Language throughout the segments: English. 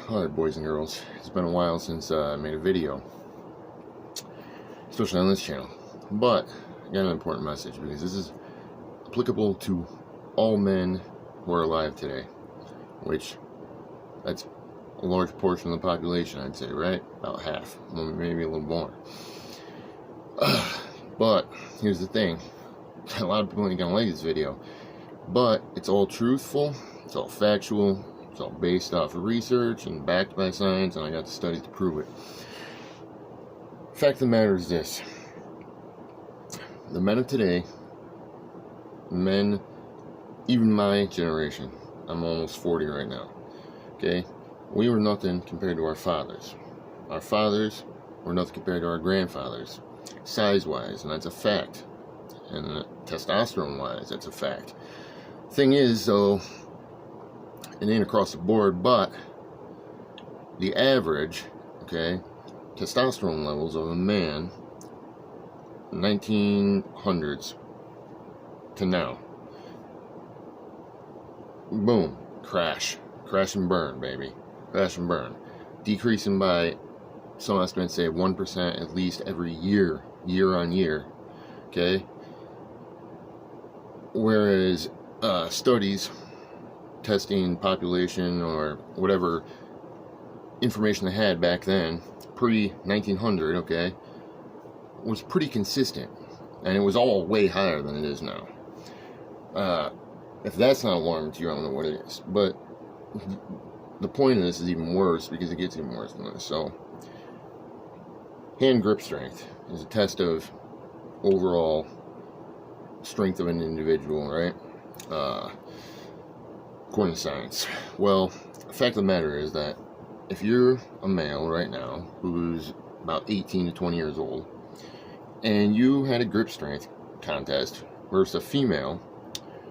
Alright, boys and girls, it's been a while since I made a video, especially on this channel, but I got an important message because this is applicable to all men who are alive today, which that's a large portion of the population, I'd say, right? About half, maybe a little more. But here's the thing, a lot of people ain't gonna like this video, but it's all truthful, it's all factual. It's all based off of research and backed by science, and I got the studies to prove it. Fact of the matter is this. The men of today, men, even my generation, I'm almost 40 right now, okay? We were nothing compared to our fathers. Our fathers were nothing compared to our grandfathers, size-wise, and that's a fact. And testosterone-wise, that's a fact. Thing is, though, it ain't across the board, but the average, okay, testosterone levels of a man 1900s to now, boom, crash and burn, baby, crash and burn, decreasing by, some estimates say 1% at least every year on year, okay, whereas studies testing population or whatever information they had back then, pre-1900, okay, was pretty consistent, and it was all way higher than it is now. If that's not alarming to you, I don't know what it is. But the point of this is even worse, because it gets even worse than this. So, hand grip strength is a test of overall strength of an individual, right? According to science. Well, the fact of the matter is that if you're a male right now who's about 18 to 20 years old, and you had a grip strength contest versus a female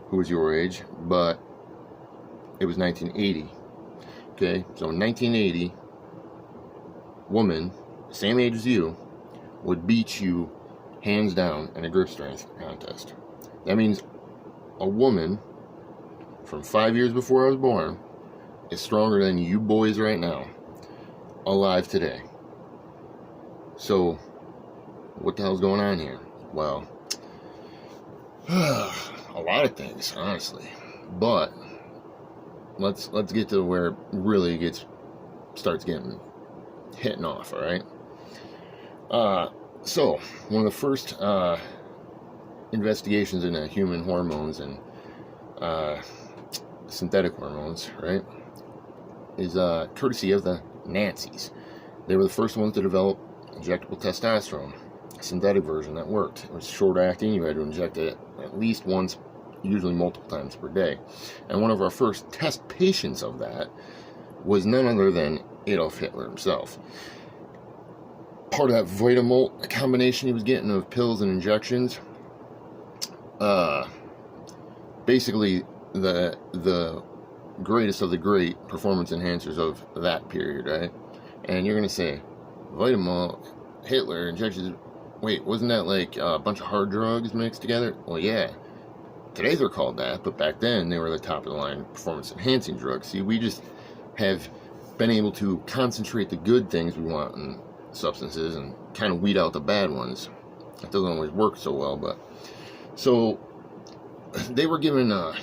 who was your age, but it was 1980, okay, so in 1980, woman, same age as you, would beat you hands down in a grip strength contest. That means a woman from 5 years before I was born is stronger than you boys right now, alive today. So, what the hell's going on here? Well, a lot of things, honestly. But let's get to where it really starts getting hitting off. All right. So one of the first investigations into human hormones and synthetic hormones, right, is courtesy of the Nazis. They were the first ones to develop injectable testosterone, a synthetic version that worked. It was short acting. You had to inject it at least once, usually multiple times per day. And one of our first test patients of that was none other than Adolf Hitler himself. Part of that Vitamalt combination he was getting of pills and injections, basically the greatest of the great performance enhancers of that period, right? And you're gonna say, Vitamalt, Hitler, injections, wait, wasn't that like a bunch of hard drugs mixed together? Well, yeah, today they're called that, but back then they were the top of the line performance enhancing drugs. See, we just have been able to concentrate the good things we want in substances and kind of weed out the bad ones. It doesn't always work so well, but so they were giving old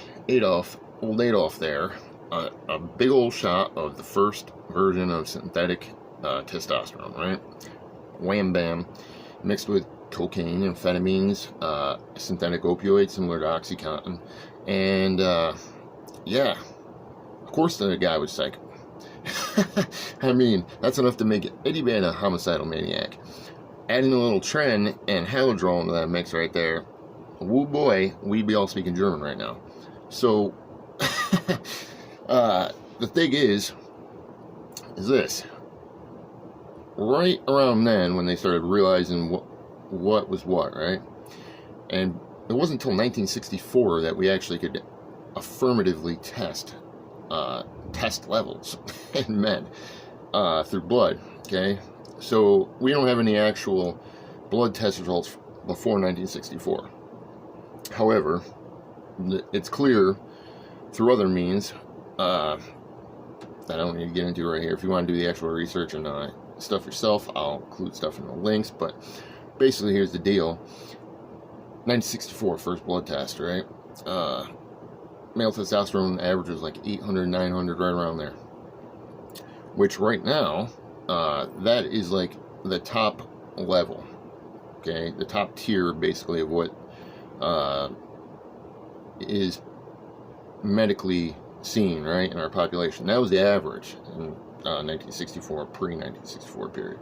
Adolf there, a big old shot of the first version of synthetic testosterone, right? Wham bam, mixed with cocaine, amphetamines, synthetic opioids similar to OxyContin, and yeah, of course the guy was psycho. I mean, that's enough to make Eddie Van a homicidal maniac. Adding a little Tren and Halodrol into that mix right there, woo boy, we'd be all speaking German right now. So, the thing is this. Right around then, when they started realizing what was what, right? And it wasn't until 1964 that we actually could affirmatively test levels in men through blood, okay? So we don't have any actual blood test results before 1964. However, it's clear through other means, that I don't need to get into right here. If you want to do the actual research and stuff yourself, I'll include stuff in the links. But basically, here's the deal. 1964, first blood test, right? Male testosterone average was like 800, 900, right around there. Which right now, that is like the top level, okay? The top tier, basically, of what is medically seen, right, in our population. That was the average in 1964, pre-1964 period.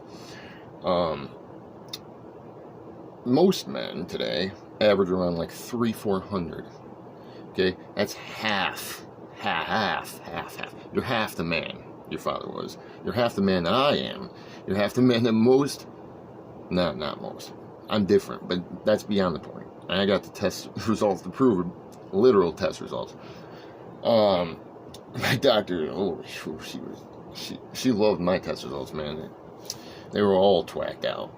Most men today average around like 300-400. Okay, that's half. You're half the man your father was. You're half the man that I am. You're half the man that most, not most. I'm different, but that's beyond the point. I got the test results to prove it, literal test results. My doctor, she loved my test results, man. They were all twacked out.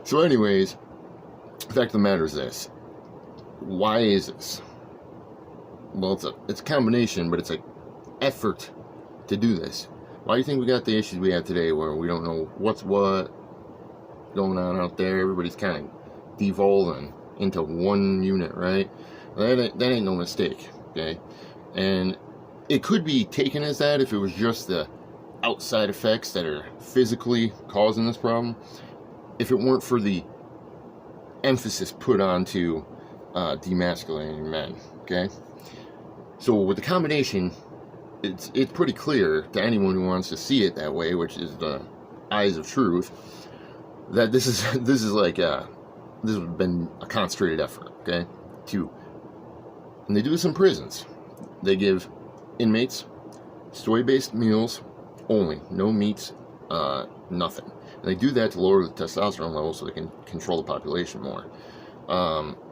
So anyways, the fact of the matter is this. Why is this? Well, it's a combination, but it's an effort to do this. Why do you think we got the issues we have today where we don't know what's what going on out there? Everybody's kind of devolving into one unit, right? That ain't no mistake, okay? And it could be taken as that if it was just the outside effects that are physically causing this problem. If it weren't for the emphasis put onto demasculating men, okay? So with the combination, it's pretty clear to anyone who wants to see it that way, which is the eyes of truth, that this is like this has been a concentrated effort, okay? And they do this in prisons. They give inmates soy-based meals only, no meats, nothing. And they do that to lower the testosterone level so they can control the population more.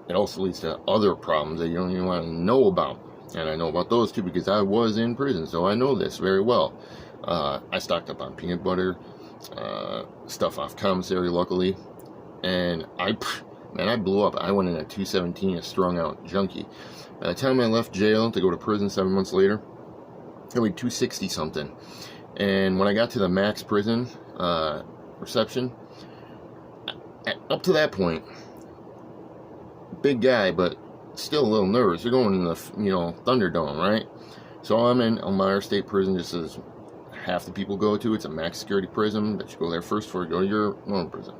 It also leads to other problems that you don't even want to know about. And I know about those too because I was in prison, so I know this very well. I stocked up on peanut butter, stuff off commissary, luckily. And I blew up. I went in at 217, a strung out junkie. By the time I left jail to go to prison 7 months later, I weighed 260 something. And when I got to the max prison reception, up to that point, big guy, but still a little nervous. You're going in the, Thunderdome, right? So I'm in Elmira State Prison, just as half the people go to. It's a max security prison that you go there first before you go to your normal prison.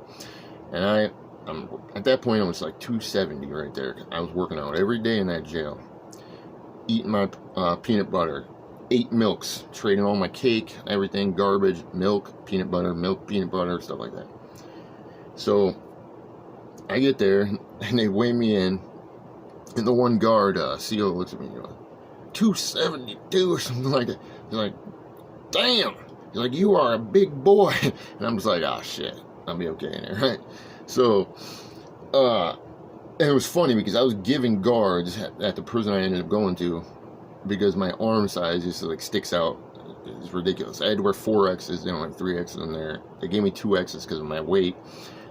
And I'm at that point, I was like 270 right there. I was working out every day in that jail, eating my peanut butter, 8 milks, trading all my cake, everything, garbage, milk, peanut butter, stuff like that. So I get there and they weigh me in, and the one guard, CO, looks at me and goes, 272 or something like that. He's like, damn. He's like, you are a big boy. And I'm just like, oh shit, I'll be okay in there, right? So, and it was funny because I was giving guards at the prison I ended up going to because my arm size just like sticks out. It's ridiculous. I had to wear 4 X's, like 3 X's in there. They gave me 2 X's because of my weight.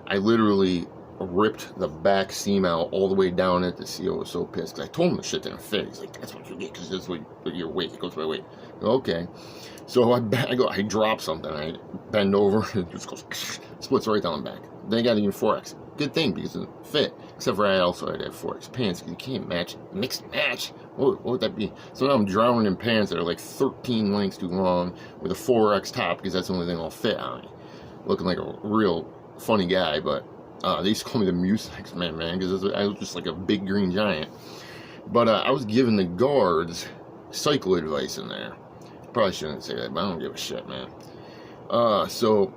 I literally ripped the back seam out all the way down it. The CO was so pissed because I told him the shit didn't fit. He's like, that's what you get because that's what your weight. It goes by weight. Okay. So I drop something. I bend over and it just goes, splits right down the back. Then I got even 4X. Good thing because it fit. Except for I also had to have 4X pants because you can't mix and match. What would that be? So now I'm drowning in pants that are like 13 lengths too long with a 4X top because that's the only thing that'll fit on me. Looking like a real funny guy, but they used to call me the Musex man, because I was just like a big green giant. But I was giving the guards cycle advice in there. Probably shouldn't say that, but I don't give a shit, man. So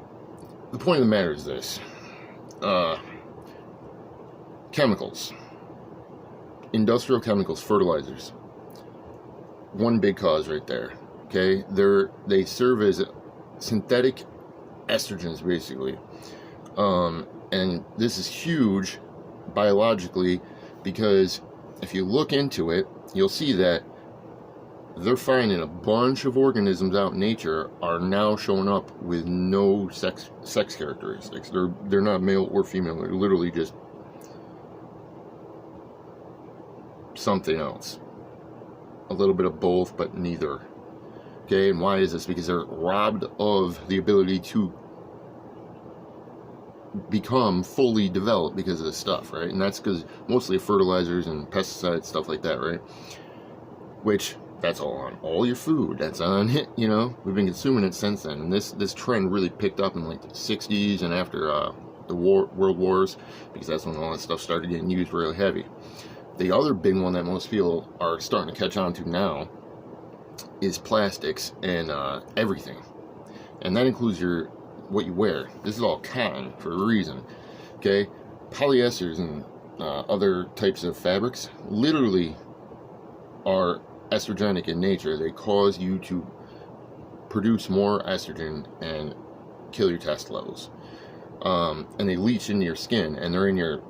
the point of the matter is this. Chemicals. Industrial chemicals, fertilizers. One big cause right there. Okay? They serve as synthetic estrogens, basically. And this is huge biologically because if you look into it, you'll see that they're finding a bunch of organisms out in nature are now showing up with no sex characteristics. They're not male or female. They're literally just something else. A little bit of both, but neither. Okay, and why is this? Because they're robbed of the ability to become fully developed because of this stuff, right? And that's because mostly fertilizers and pesticides, stuff like that, right? Which, that's all on all your food. That's on it, you know? We've been consuming it since then. And this trend really picked up in like the 60s and after the world wars, because that's when all that stuff started getting used really heavy. The other big one that most people are starting to catch on to now is plastics and everything. And that includes what you wear. This is all cotton for a reason. Okay? Polyesters and other types of fabrics literally are estrogenic in nature. They cause you to produce more estrogen and kill your test levels. And they leach into your skin, and they're in your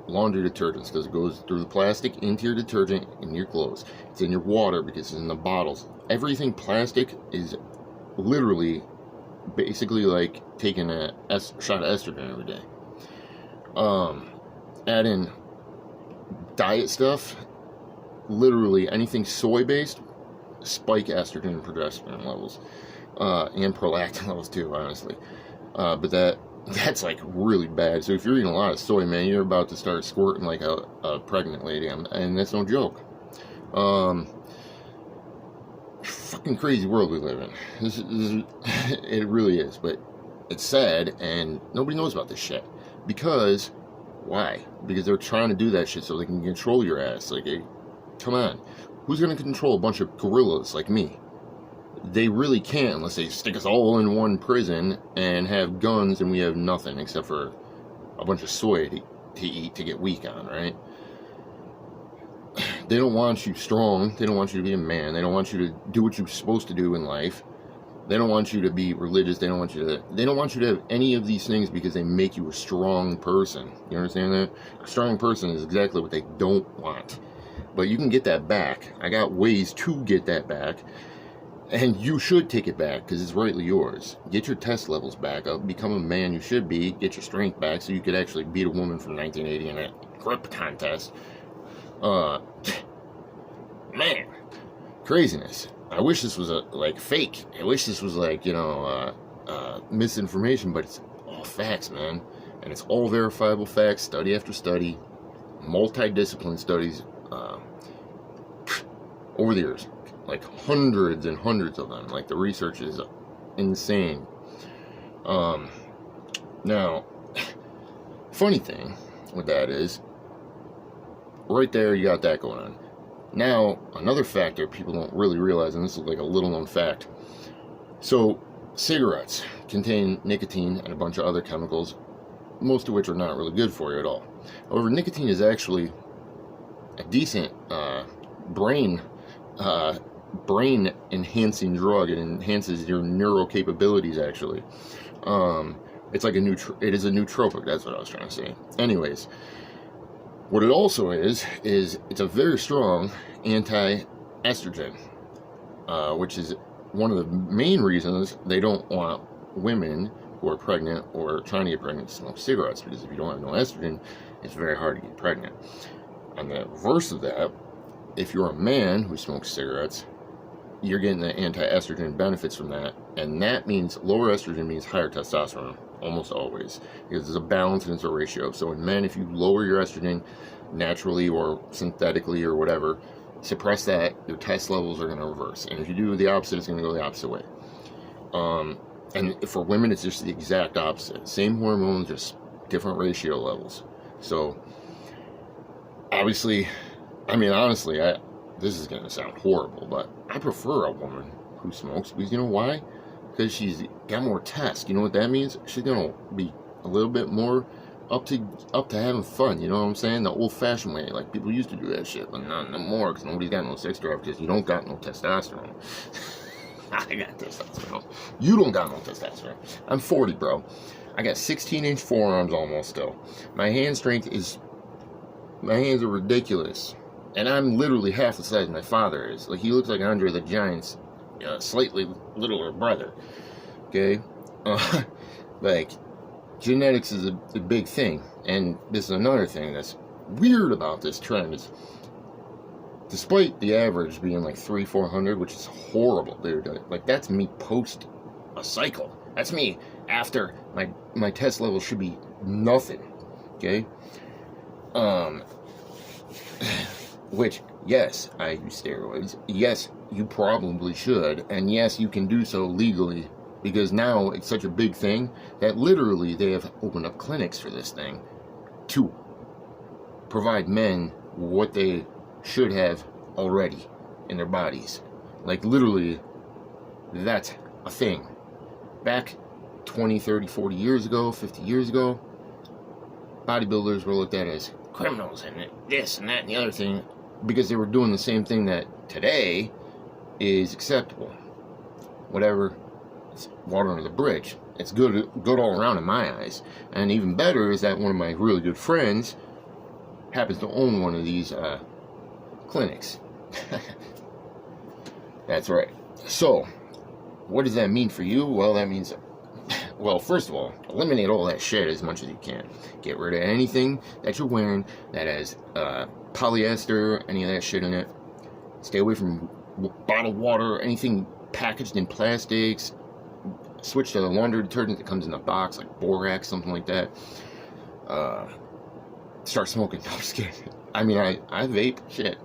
laundry detergents because it goes through the plastic into your detergent in your clothes. It's in your water because it's in the bottles. Everything plastic is literally basically like taking a shot of estrogen every day. Add in diet stuff, literally anything soy based, spike estrogen and progesterone levels, and prolactin levels too, honestly. But that's like really bad. So if you're eating a lot of soy, man, you're about to start squirting like a pregnant lady, and that's no joke. Fucking crazy world we live in. This is it really is, but it's sad, and nobody knows about this shit. Because why? Because they're trying to do that shit so they can control your ass. Like, hey, come on, who's gonna control a bunch of gorillas like me? They really can't unless they stick us all in one prison and have guns and we have nothing except for a bunch of soy to eat to get weak on, right? They don't want you strong. They don't want you to be a man. They don't want you to do what you're supposed to do in life. They don't want you to be religious. They don't want you to have any of these things because they make you a strong person. You understand that? A strong person is exactly what they don't want. But you can get that back. I got ways to get that back. And you should take it back because it's rightly yours. Get your test levels back up. Become a man you should be. Get your strength back so you could actually beat a woman from 1980 in a grip contest. Man, craziness. I wish this was like fake. I wish this was like, misinformation, but it's all facts, man. And it's all verifiable facts, study after study, multidiscipline studies, over the years. Like hundreds and hundreds of them. Like the research is insane. Now, funny thing with that is, right there you got that going on. Now, another factor people don't really realize, and this is like a little known fact. So, cigarettes contain nicotine and a bunch of other chemicals, most of which are not really good for you at all. However, nicotine is actually a decent brain enhancing drug. It enhances your neural capabilities, actually. It's like it is a nootropic, that's what I was trying to say. Anyways, what it also is it's a very strong anti-estrogen, which is one of the main reasons they don't want women who are pregnant or trying to get pregnant to smoke cigarettes, because if you don't have no estrogen, it's very hard to get pregnant. On the reverse of that, if you're a man who smokes cigarettes, you're getting the anti-estrogen benefits from that, and that means lower estrogen means higher testosterone, almost always, because there's a balance and it's a ratio. So in men, if you lower your estrogen naturally or synthetically or whatever, suppress that, your test levels are going to reverse. And if you do the opposite, it's going to go the opposite way. And for women, it's just the exact opposite. Same hormones, just different ratio levels. So obviously, I mean, honestly, this is going to sound horrible, but I prefer a woman who smokes, because you know why? Because she's got more test. You know what that means? She's going to be a little bit more up to having fun, you know what I'm saying? The old-fashioned way, like people used to do that shit, but not no more, because nobody's got no sex drive, because you don't got no testosterone. I got testosterone. You don't got no testosterone. I'm 40, bro. I got 16-inch forearms almost still. My hand hands are ridiculous. And I'm literally half the size my father is. Like, he looks like Andre the Giant's slightly littler brother. Okay? Like, genetics is a big thing. And this is another thing that's weird about this trend is despite the average being like 300-400, which is horrible, dude. Like, that's me post a cycle. That's me after my test level should be nothing. Okay. Which, yes, I use steroids. Yes, you probably should, and yes, you can do so legally, because now it's such a big thing that literally they have opened up clinics for this thing to provide men what they should have already in their bodies. Like, literally, that's a thing. Back 20, 30, 40 years ago, 50 years ago, bodybuilders were looked at as criminals and this and that and the other thing, because they were doing the same thing that today is acceptable. Whatever, it's water under the bridge. It's good all around in my eyes. And even better is that one of my really good friends happens to own one of these clinics. That's right. So, what does that mean for you? Well, that means, well, first of all, eliminate all that shit as much as you can. Get rid of anything that you're wearing that has polyester, any of that shit in it. Stay away from bottled water, anything packaged in plastics. Switch to the laundry detergent that comes in a box, like Borax, something like that. Start smoking. No, I'm just kidding. I mean, I vape, shit.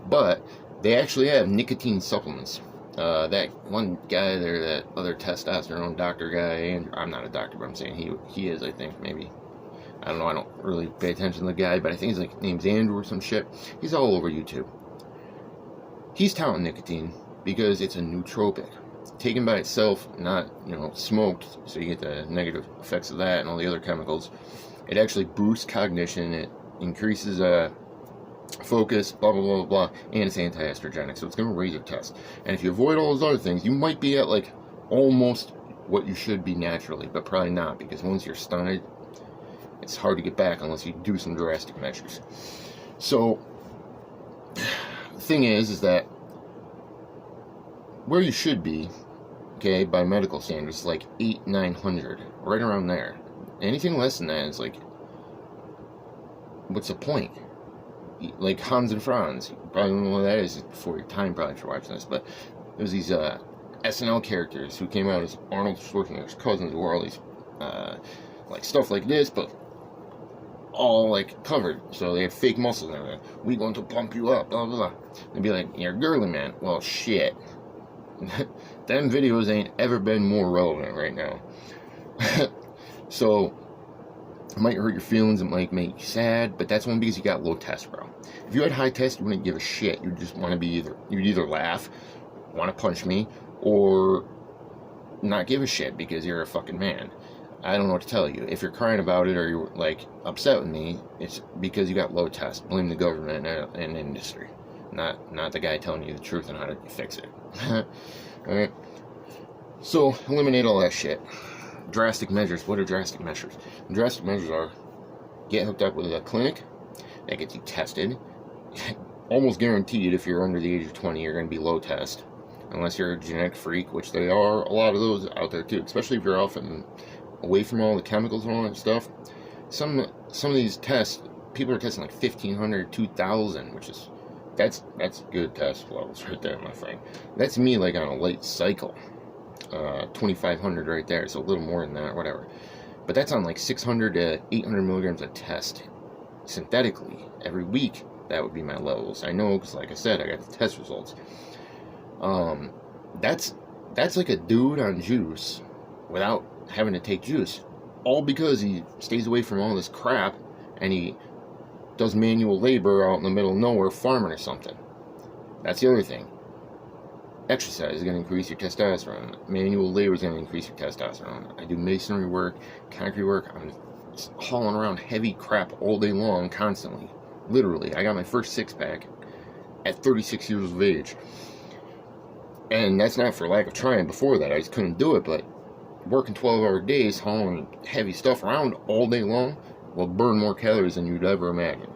But they actually have nicotine supplements. That one guy there, that other testosterone doctor guy, and I'm not a doctor, but I'm saying he is, I think, maybe. I don't know, I don't really pay attention to the guy, but I think his name's Andrew or some shit. He's all over YouTube. He's touting nicotine because it's a nootropic. Taken by itself, not, smoked, so you get the negative effects of that and all the other chemicals. It actually boosts cognition, it increases focus, blah, blah, blah, blah, and it's anti-estrogenic, so it's going to raise your test. And if you avoid all those other things, you might be at, like, almost what you should be naturally, but probably not, because once you're stunted, it's hard to get back unless you do some drastic measures. So, the thing is that where you should be, okay, by medical standards, like 800-900, right around there. Anything less than that is like, what's the point? Like Hans and Franz, you probably don't know what that is before your time, probably, for watching this, but there's these SNL characters who came out as Arnold Schwarzenegger's cousins, who wore all these like stuff like this, but all like covered, so they have fake muscles and everything. We going to pump you up, blah blah blah. They'd be like, you're girly, man. Well, shit. Them videos ain't ever been more relevant right now. So it might hurt your feelings, it might make you sad, but that's only because you got low test, bro. If you had high test, you wouldn't give a shit. You'd just want to be you'd either laugh, want to punch me, or not give a shit because you're a fucking man. I don't know what to tell you. If you're crying about it or you're like upset with me, it's because you got low test. Blame the government and industry, not the guy telling you the truth on how to fix it. Alright? So, eliminate all that shit. Drastic measures. What are drastic measures? Drastic measures are get hooked up with a clinic that gets you tested. Almost guaranteed if you're under the age of 20, you're going to be low test. Unless you're a genetic freak, which they are a lot of those out there too. Especially if you're off and away from all the chemicals and all that stuff. Some of these tests, people are testing like 1,500, 2,000, which is that's good test levels right there, my friend. That's me like on a late cycle. 2,500 right there, so a little more than that, whatever. But that's on like 600 to 800 milligrams a test synthetically every week. That would be my levels. I know, because like I said, I got the test results. That's like a dude on juice without having to take juice, all because he stays away from all this crap and he does manual labor out in the middle of nowhere farming or something. That's the other thing. Exercise is going to increase your testosterone. Manual labor is going to increase your testosterone. I do masonry work, concrete work. I'm hauling around heavy crap all day long, constantly. Literally. I got my first six-pack at 36 years of age. And that's not for lack of trying before that. I just couldn't do it, but working 12-hour days, hauling heavy stuff around all day long will burn more calories than you'd ever imagine.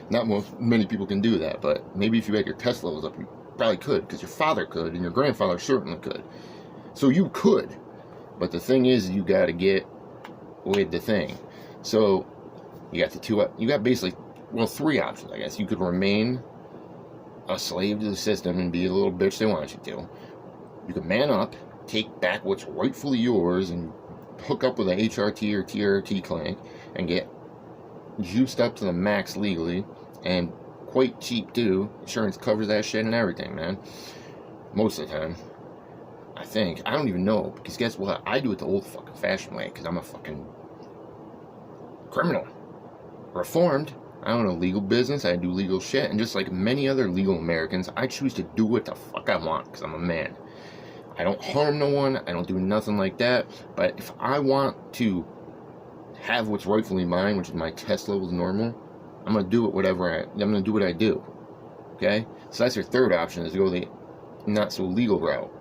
Not many people can do that, but maybe if you had your test levels up, you probably could, because your father could, and your grandfather certainly could. So you could, but the thing is, you got to get with the thing. So you got basically, well, three options, I guess. You could remain a slave to the system and be a little bitch they want you to. You can man up, take back what's rightfully yours, and hook up with a HRT or TRT clinic and get juiced up to the max legally, and quite cheap too. Insurance covers that shit and everything, man. Most of the time. I think. I don't even know, because guess what? I do it the old fucking fashioned way, because I'm a fucking criminal. Reformed. I own a legal business, I do legal shit, and just like many other legal Americans, I choose to do what the fuck I want, because I'm a man. I don't harm no one, I don't do nothing like that, but if I want to have what's rightfully mine, which is my test levels normal, I'm gonna do it I'm gonna do what I do. Okay? So that's your third option, is to go the not so legal route.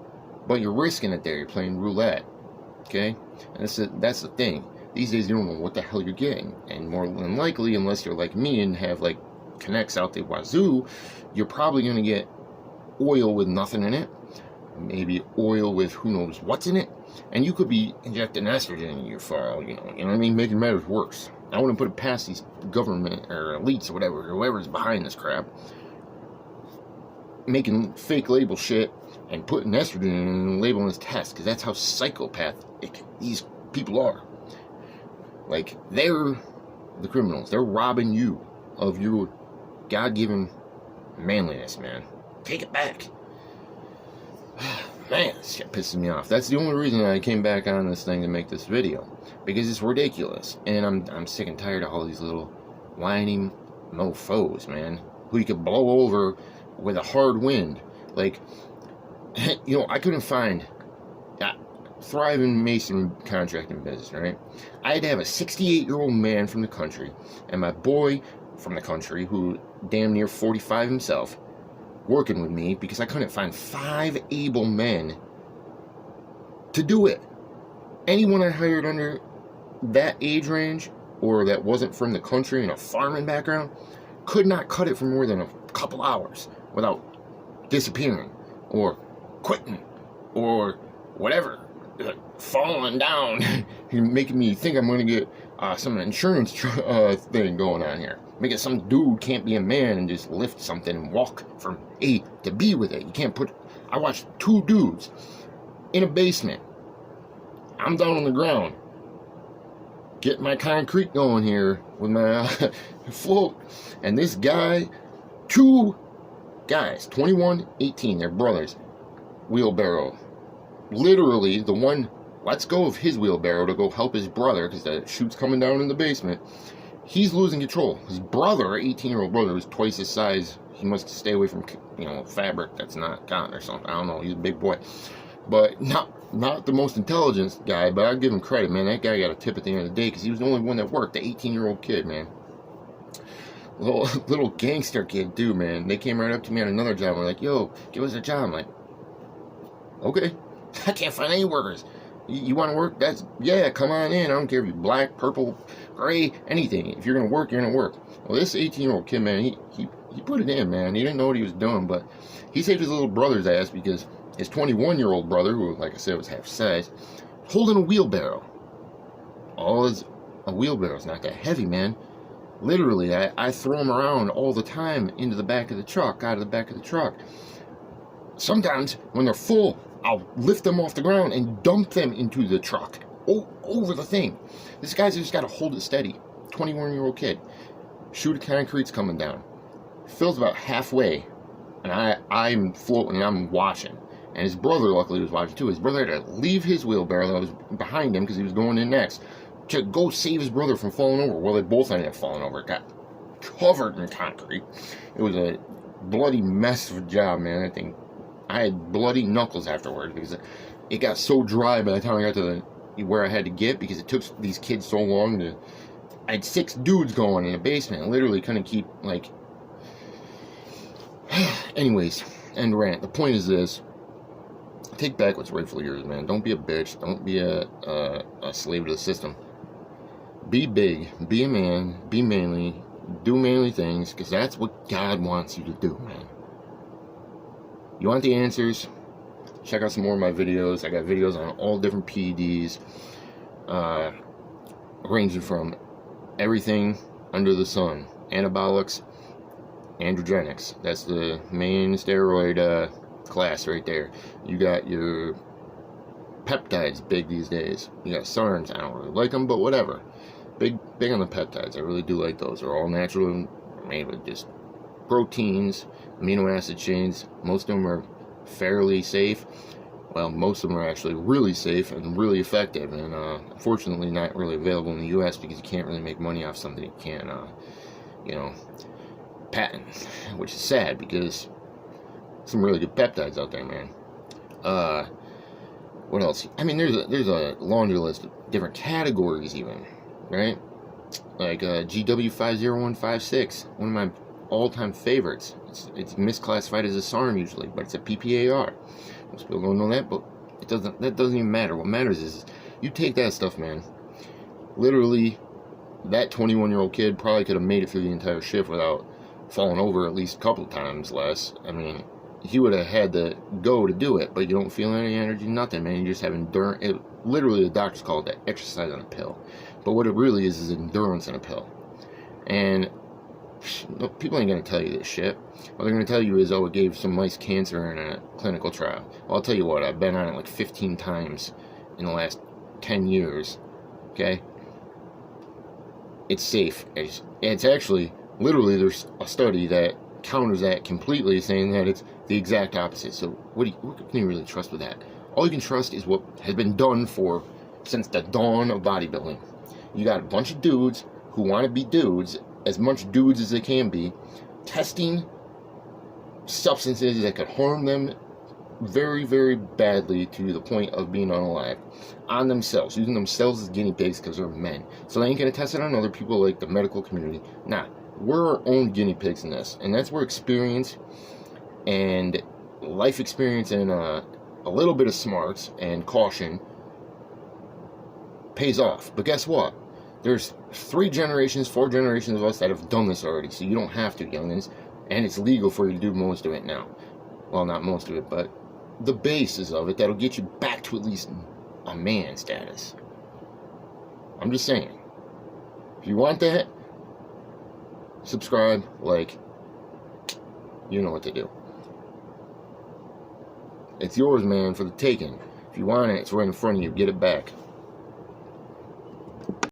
But you're risking it there, you're playing roulette. Okay? And that's the thing. These days you don't know what the hell you're getting. And more than likely, unless you're like me and have like connects out the wazoo, you're probably gonna get oil with nothing in it. Maybe oil with who knows what's in it. And you could be injecting estrogen in your file, you know what I mean? Making matters worse. I wouldn't put it past these government or elites or whatever, whoever's behind this crap, making fake label shit and putting estrogen in and labeling as test, because that's how psychopathic these people are. Like, they're the criminals. They're robbing you of your God-given manliness, man. Take it back. Man, this shit pisses me off. That's the only reason I came back on this thing to make this video, because it's ridiculous, and I'm sick and tired of all these little whiny mofos, man, who you could blow over with a hard wind. Like, you know, I couldn't find a thriving mason contracting business, right? I had to have a 68-year-old man from the country and my boy from the country, who damn near 45 himself, working with me, because I couldn't find 5 able men to do it. Anyone I hired under that age range, or that wasn't from the country and a farming background, could not cut it for more than a couple hours without disappearing or quitting or whatever, falling down and making me think I'm going to get some insurance thing going on here. Making some dude can't be a man and just lift something and walk from A to B with it. You can't put... I watched 2 dudes in a basement. I'm down on the ground, getting my concrete going here with my float. And this guy, 2 guys, 21, 18, they're brothers, wheelbarrow. Literally, the one lets go of his wheelbarrow to go help his brother, because the chute's coming down in the basement. He's losing control. His brother, 18-year-old brother, is twice his size. He must stay away from, you know, fabric that's not cotton or something. I don't know. He's a big boy. But not the most intelligent guy, but I'll give him credit, man. That guy got a tip at the end of the day, because he was the only one that worked, the 18-year-old kid, man. Little gangster kid, too, man. They came right up to me on another job and were like, yo, give us a job. I'm like, okay. I can't find any workers. You want to work? Yeah, come on in. I don't care if you're black, purple, gray, anything. If you're going to work, you're going to work. Well, this 18-year-old kid, man, he put it in, man. He didn't know what he was doing, but he saved his little brother's ass, because his 21-year-old brother, who, like I said, was half size, holding a wheelbarrow. A wheelbarrow's not that heavy, man. Literally, I throw them around all the time into the back of the truck, out of the back of the truck. Sometimes, when they're full, I'll lift them off the ground and dump them into the truck, over the thing. This guy's just got to hold it steady. 21-year-old kid. Chute of concrete's coming down. Fills about halfway, and I'm floating and I'm watching. And his brother, luckily, was watching too. His brother had to leave his wheelbarrow that was behind him, because he was going in next, to go save his brother from falling over. Well, they both ended up falling over. It got covered in concrete. It was a bloody mess of a job, man. I think I had bloody knuckles afterwards, because it got so dry by the time I got to where I had to get, because it took these kids so long to... I had 6 dudes going in the basement. I literally couldn't keep, like... Anyways, end rant. The point is this. Take back what's rightfully yours, man. Don't be a bitch. Don't be a slave to the system. Be big. Be a man. Be manly. Do manly things, because that's what God wants you to do, man. You want the answers? Check out some more of my videos. I got videos on all different PEDs, ranging from everything under the sun, anabolics, androgenics. That's the main steroid class right there. You got your peptides big these days. You got SARMs. I don't really like them, but whatever. Big on the peptides. I really do like those. They're all natural and made with just proteins, amino acid chains. Most of them are fairly safe. Well, most of them are actually really safe and really effective, and unfortunately not really available in the U.S. because you can't really make money off something you can't, patent, which is sad because some really good peptides out there, man. What else? I mean, there's a laundry list of different categories even, right? Like GW50156, one of my all-time favorites. It's misclassified as a SARM usually, but it's a PPAR. Most people don't know that, but that doesn't even matter. What matters is you take that stuff, man. Literally, that 21-year-old kid probably could have made it through the entire shift without falling over at least a couple times less. I mean, he would have had to go to do it, but you don't feel any energy, nothing, man. You just have endurance. Literally, the doctors call it that exercise on a pill. But what it really is endurance in a pill. And people ain't going to tell you this shit. What they're going to tell you is, oh, it gave some mice cancer in a clinical trial. Well, I'll tell you what, I've been on it like 15 times in the last 10 years, okay? It's safe. It's actually, literally, there's a study that counters that completely, saying that it's the exact opposite. So what can you really trust with that? All you can trust is what has been done since the dawn of bodybuilding. You got a bunch of dudes who want to be dudes, as much dudes as they can be, testing substances that could harm them very, very badly to the point of being unalive on themselves, using themselves as guinea pigs because they're men. So they ain't going to test it on other people like the medical community. Nah, we're our own guinea pigs in this. And that's where experience and life experience and a little bit of smarts and caution pays off. But guess what? There's 4 generations of us that have done this already, so you don't have to, youngins, and it's legal for you to do most of it now. Well, not most of it, but the basis of it that'll get you back to at least a man status. I'm just saying. If you want that, subscribe, like, you know what to do. It's yours, man, for the taking. If you want it, it's right in front of you. Get it back.